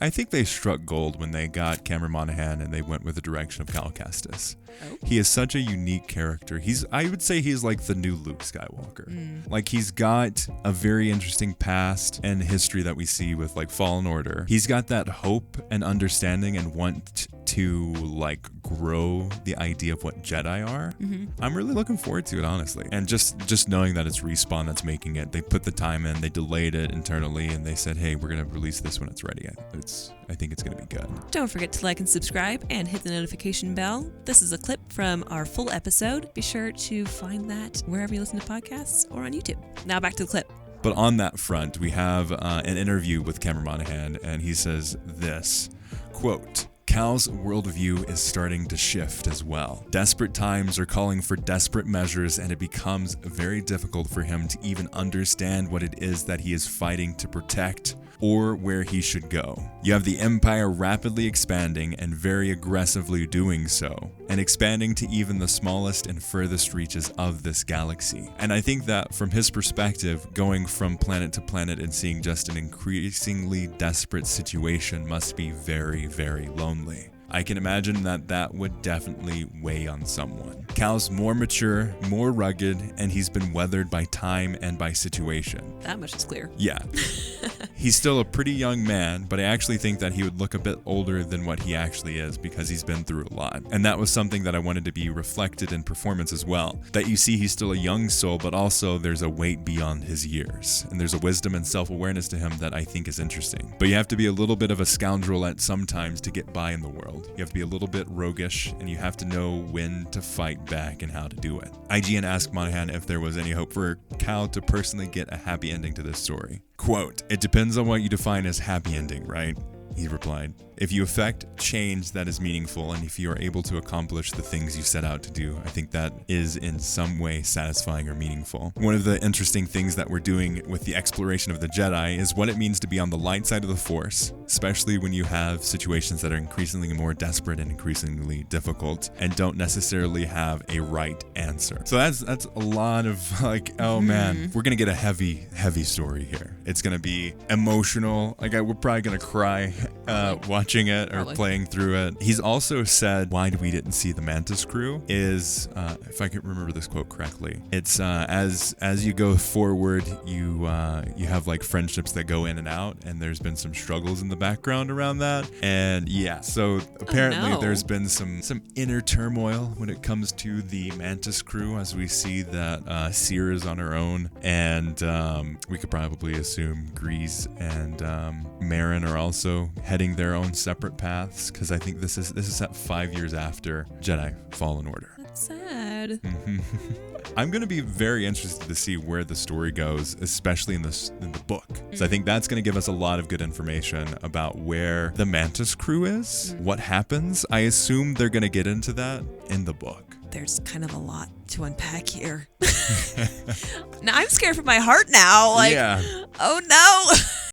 I think they struck gold when they got Cameron Monaghan and they went with the direction of Cal Kestis. Oh. He is such a unique character. I would say he's like the new Luke Skywalker. Like, he's got a very interesting past and history that we see with like Fallen Order. He's got that hope and understanding and want to like grow the idea of what Jedi are. I'm really looking forward to it, honestly. And just knowing that it's Respawn that's making it. They put the time in, they delayed it internally, and they said, hey, we're going to release this when it's ready. I think it's going to be good. Don't forget to like and subscribe and hit the notification bell. This is a clip from our full episode. Be sure to find that wherever you listen to podcasts or on YouTube. Now back to the clip. But on that front, we have an interview with Cameron Monaghan, and he says this, quote, Cal's worldview is starting to shift as well. Desperate times are calling for desperate measures, and it becomes very difficult for him to even understand what it is that he is fighting to protect or where he should go. You have the Empire rapidly expanding and very aggressively doing so, and expanding to even the smallest and furthest reaches of this galaxy. And I think that from his perspective, going from planet to planet and seeing just an increasingly desperate situation must be very, very lonely. I can imagine that would definitely weigh on someone. Cal's more mature, more rugged, and he's been weathered by time and by situation. That much is clear. Yeah. He's still a pretty young man, but I actually think that he would look a bit older than what he actually is because he's been through a lot. And that was something that I wanted to be reflected in performance as well. That you see he's still a young soul, but also there's a weight beyond his years. And there's a wisdom and self-awareness to him that I think is interesting. But you have to be a little bit of a scoundrel at some times to get by in the world. You have to be a little bit roguish, and you have to know when to fight back and how to do it. IGN asked Monaghan if there was any hope for Cal to personally get a happy ending to this story. Quote, it depends on what you define as happy ending, right? He replied. If you effect change that is meaningful, and if you are able to accomplish the things you set out to do, I think that is in some way satisfying or meaningful. One of the interesting things that we're doing with the exploration of the Jedi is what it means to be on the light side of the Force, especially when you have situations that are increasingly more desperate and increasingly difficult and don't necessarily have a right answer. So that's a lot of like, oh man, we're going to get a heavy story here. It's going to be emotional. Like we're probably going to cry watching it or Probably. playing through it. He's also said why we didn't see the Mantis crew is, if I can remember this quote correctly, it's as you go forward, you have like friendships that go in and out, and there's been some struggles in the background around that. And yeah, so apparently there's been some inner turmoil when it comes to the Mantis crew, as we see that Seer is on her own, and we could probably assume Grease and Marin are also heading their own separate paths, because I think this is set 5 years after Jedi Fallen Order. That's sad. I'm going to be very interested to see where the story goes, especially in the book. So I think that's going to give us a lot of good information about where the Mantis crew is, what happens. I assume they're going to get into that in the book. There's kind of a lot to unpack here. Now I'm scared for my heart now. Like, yeah. oh no.